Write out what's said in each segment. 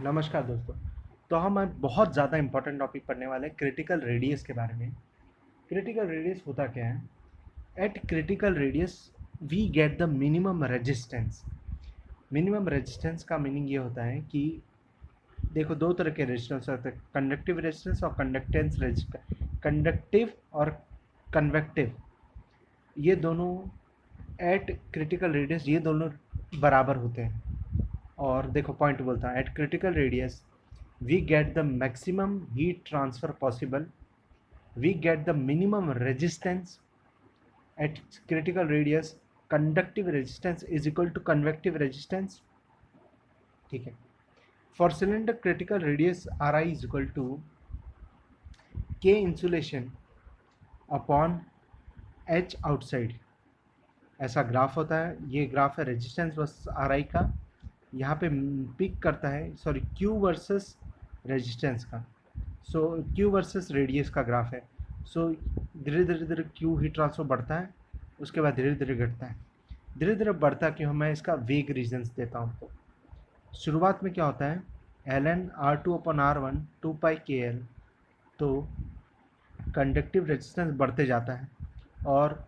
नमस्कार दोस्तों। तो हम आज बहुत ज़्यादा इम्पोर्टेंट टॉपिक पढ़ने वाले हैं क्रिटिकल रेडियस के बारे में। क्रिटिकल रेडियस होता क्या है? At critical radius we get the minimum resistance. Minimum resistance का मीनिंग ये होता है कि देखो दो तरह के रेजिस्टेंस होते हैं, कंडक्टिव रेजिस्टेंस और कंडक्टेंस रेजिस्टेंस। कंडक्टिव और कन्वेक्टिव, ये दोनों एट क्रिटिकल रेडियस ये दोनों बराबर होते हैं। और देखो पॉइंट बोलता है, at critical radius we get the maximum heat transfer possible, we get the minimum resistance. At critical radius conductive resistance is equal to convective resistance. ठीक है। For cylinder critical radius Ri is equal to K insulation upon H outside। ऐसा graph होता है, ये graph है resistance versus Ri का। यहाँ पे पिक करता है Q वर्सेस रेजिस्टेंस का। सो Q वर्सेस रेडियस का ग्राफ है। सो धीरे धीरे Q हीट ट्रांसफर बढ़ता है, उसके बाद धीरे धीरे घटता है। धीरे धीरे बढ़ता क्यों, मैं इसका वेग रीजंस देता हूँ आपको। शुरुआत में क्या होता है, ln R2/R1 2πkL, तो कंडक्टिव रेजिस्टेंस बढ़ते जाता है और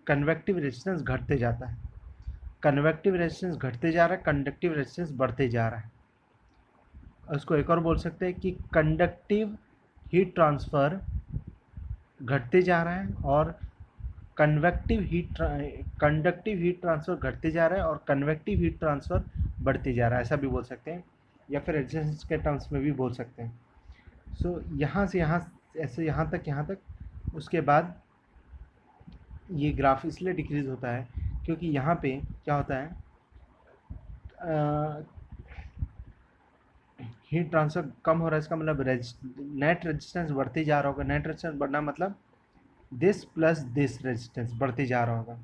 कन्वेक्टिव रेजिस्टेंस घटते जाता है। कन्वेक्टिव रेजिस्टेंस घटते जा रहा है, कंडक्टिव रेजिस्टेंस बढ़ते जा रहा है। उसको एक और बोल सकते हैं कि कंडक्टिव हीट ट्रांसफ़र घटते जा रहा है और कंडक्टिव हीट ट्रांसफ़र घटते जा रहा है और कन्वेक्टिव हीट ट्रांसफ़र बढ़ते जा रहा है, ऐसा भी बोल सकते हैं, या फिर रेजिस्टेंस के टर्म्स में भी बोल सकते हैं। सो यहाँ से यहाँ ऐसे यहाँ तक, उसके बाद ये ग्राफ इसलिए डिक्रीज़ होता है क्योंकि यहाँ पे क्या होता है, हीट ट्रांसफर कम हो रहा है। इसका मतलब नेट रेजिस्टेंस बढ़ते जा रहा होगा। नेट रेजिस्टेंस बढ़ना मतलब दिस प्लस दिस रेजिस्टेंस बढ़ते जा रहा होगा।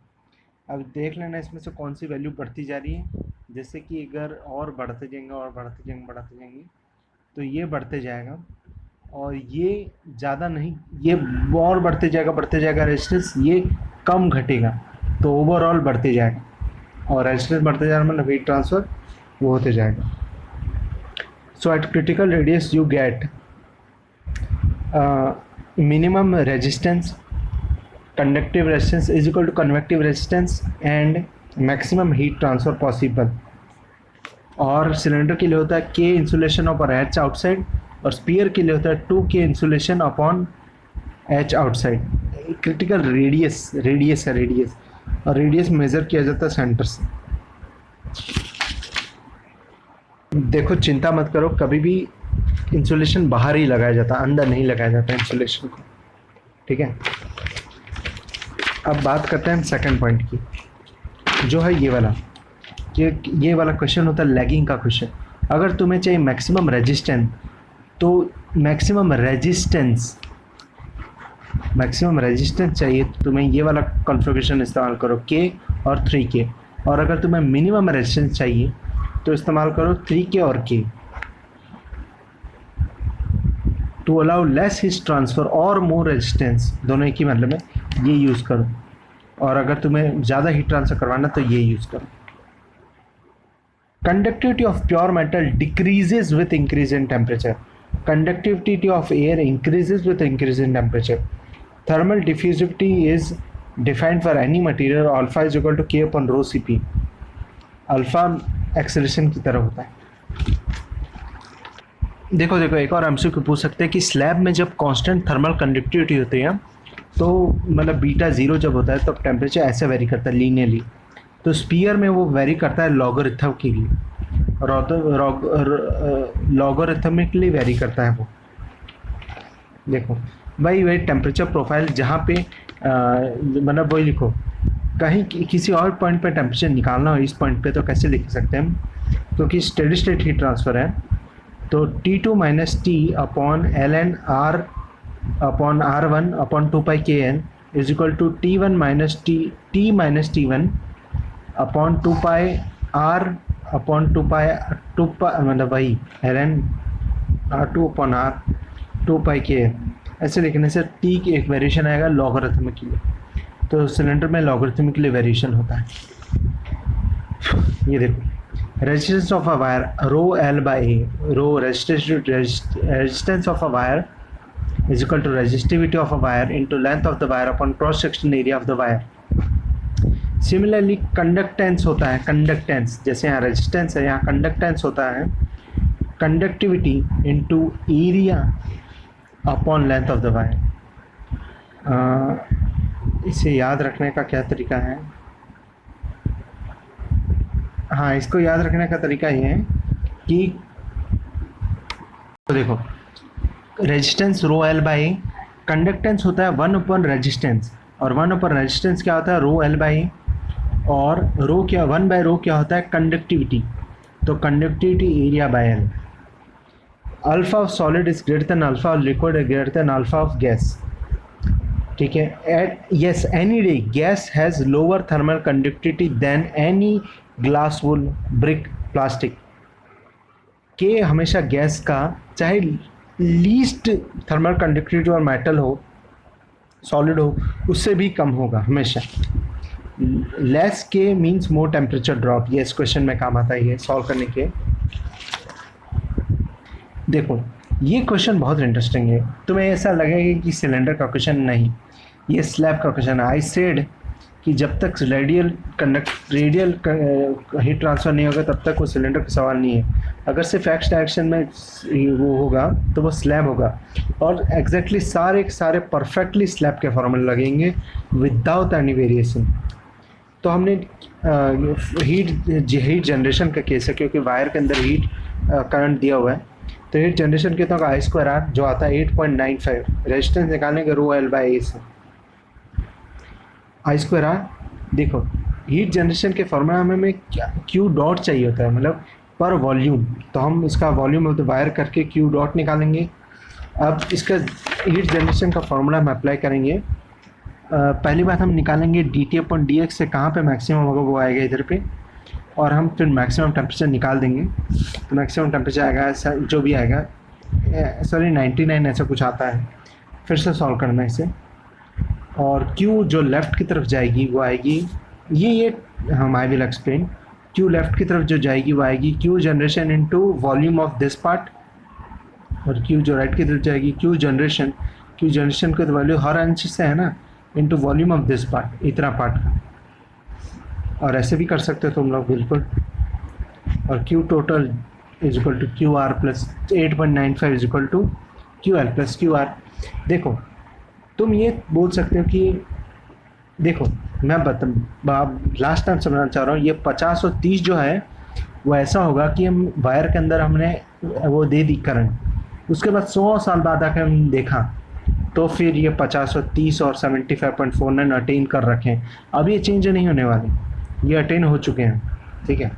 अब देख लेना इसमें से कौन सी वैल्यू बढ़ती जा रही है। जैसे कि अगर और बढ़ते जाएंगे तो ये बढ़ते जाएगा और ये ज़्यादा नहीं, ये और बढ़ते जाएगा रेजिस्टेंस, ये कम घटेगा तो ओवरऑल बढ़ते जाएगा और रेजिस्टेंस बढ़ते जा रहा मतलब हीट ट्रांसफर वो होते जाएगा। So at critical radius you get minimum resistance, conductive resistance is equal to convective resistance and maximum heat transfer possible. और सिलेंडर के लिए होता है K insulation upon H outside और स्पीयर के लिए होता है 2K insulation upon H outside. Critical radius है और रेडियस मेज़र किया जाता है सेंटर से। देखो चिंता मत करो, कभी भी इंसुलेशन बाहर ही लगाया जाता है, अंदर नहीं लगाया जाता इंसुलेशन को, ठीक है। अब बात करते हैं सेकंड पॉइंट की, जो है ये वाला क्वेश्चन होता है लैगिंग का क्वेश्चन। अगर तुम्हें चाहिए मैक्सिमम रेजिस्टेंस, तो मैक्सिमम रेजिस्टेंस चाहिए तो तुम्हें ये वाला कॉन्फ़िगरेशन इस्तेमाल करो, K और 3K। और अगर तुम्हें मिनिमम रेजिस्टेंस चाहिए तो इस्तेमाल करो 3K और K। To allow less heat transfer और मोर रेजिस्टेंस, दोनों एक ही मतलब में, ये यूज़ करो। और अगर तुम्हें ज़्यादा हीट ट्रांसफ़र करवाना तो ये यूज़ करो। Conductivity of pure metal decreases with increase in temperature. Conductivity of air increases with increase in temperature. Thermal diffusivity is defined for any material alpha is equal to K upon rho Cp. Alpha acceleration की तरह होता है। देखो एक और MCQ पूछ सकते हैं कि स्लैब में जब कांस्टेंट थर्मल कंडक्टिविटी होती है तो मतलब बीटा 0 जब होता है तब टेम्परेचर ऐसे वेरी करता है लीनियरली, तो स्पीयर में वो वेरी करता है लॉगरिथम के लिए, लॉगरिथमिकली वेरी करता है वो। देखो भाई वही टेम्परेचर प्रोफाइल जहाँ पे मतलब वही लिखो, कहीं किसी और पॉइंट पे टेम्परेचर निकालना हो इस पॉइंट पे तो कैसे लिख सकते हैं हम, क्योंकि स्टेडी स्टेट हीट ट्रांसफ़र है तो T2 minus T upon ln R upon R1 upon 2πkn is equal to T1 minus T minus T1 upon 2πR upon 2π मतलब वही ln R2 upon R 2πkn। ऐसे लिखने से T की एक variation आएगा लॉगरिथमिक के लिए, तो सिलेंडर में लॉगरिथमिक के लिए वेरिएशन होता है। ये देखो, resistance of a wire rho L by A, rho resistance of a wire is equal to resistivity of a wire into length of the wire upon cross section area of the wire. Similarly conductance होता है, conductance जैसे यहाँ resistance है, यहाँ conductance होता है conductivity into area upon length of the wire. इसे याद रखने का क्या तरीका है? हाँ, इसको याद रखने का तरीका ये है कि तो देखो, resistance row L by, conductance होता है 1 रेजिस्टेंस, और 1 रेजिस्टेंस क्या होता है? रो एल बाई, और रो क्या 1/रो क्या होता है? कंडक्टिविटी, तो conductivity area by L. Alpha of solid is greater than alpha of liquid is greater than alpha of gas, ठीक है। At yes any day gas has lower thermal conductivity than any glass, wool, brick, plastic के हमेशा gas का चाहे least thermal conductivity और metal हो, solid हो, उससे भी कम होगा हमेशा। लेस के मीन्स मोर टेम्परेचर ड्रॉप, ये इस क्वेश्चन में काम आता है ये सॉल्व करने के। देखो ये क्वेश्चन बहुत इंटरेस्टिंग है, तुम्हें ऐसा लगेगा कि सिलेंडर का क्वेश्चन, नहीं, ये स्लैब का क्वेश्चन है। आई सेड कि जब तक रेडियल हीट ट्रांसफ़र नहीं होगा तब तक वो सिलेंडर का सवाल नहीं है। अगर सिर्फ एक्स डायरेक्शन में वो होगा तो वो स्लैब होगा, और एग्जैक्टली सारे परफेक्टली स्लैब के फॉर्मूले लगेंगे विदाउट एनी वेरिएशन। तो हमने हीट जनरेशन का केस है, क्योंकि वायर के अंदर हीट करंट दिया हुआ है, तो हीट जनरेशन कितना होगा? I²R जो आता है 8.95, रेजिस्टेंस निकालने के रो एल बाई ए से। I²R देखो, हीट जनरेशन के फॉर्मूला में क्यू डॉट चाहिए होता है, मतलब पर वॉल्यूम, तो हम इसका वॉल्यूम ऑफ द वायर करके क्यू डॉट निकालेंगे। अब इसका हीट जनरेशन का फॉर्मूला हम अप्लाई करेंगे। पहली बात हम निकालेंगे dT/dx से कहाँ पे मैक्सिमम होगा वो आएगा इधर पे, और हम फिर मैक्सिमम टेम्परेचर निकाल देंगे। तो मैक्सिमम टेम्परेचर आएगा जो भी आएगा, सॉरी 99 ऐसा कुछ आता है। फिर से सॉल्व करना है इसे, और Q जो लेफ़्ट की तरफ जाएगी वो आएगी, ये हम I will explain. Q left की तरफ जो जाएगी वो आएगी Q generation into volume of this part, और Q जो राइट की तरफ जाएगी Q जनरेशन का वैल्यू हर अंश से है ना, into volume of this part, इतना पार्ट का। और ऐसे भी कर सकते हो तुम लोग बिल्कुल। और Q total is equal to QR plus 8.95 is equal to QL plus QR। देखो तुम ये बोल सकते हो कि देखो मैं लास्ट टाइम समझाना चाह रहा हूँ, ये 50 और 30 जो है वो ऐसा होगा कि हम वायर के अंदर हमने वो दे दी करंट, उसके बाद 100 साल बाद आकर हम देखा तो फिर ये 50 और 30 और 75.49 अटेन कर रखे हैं। अब ये चेंज नहीं होने वाले, ये अटेन हो चुके हैं, ठीक है।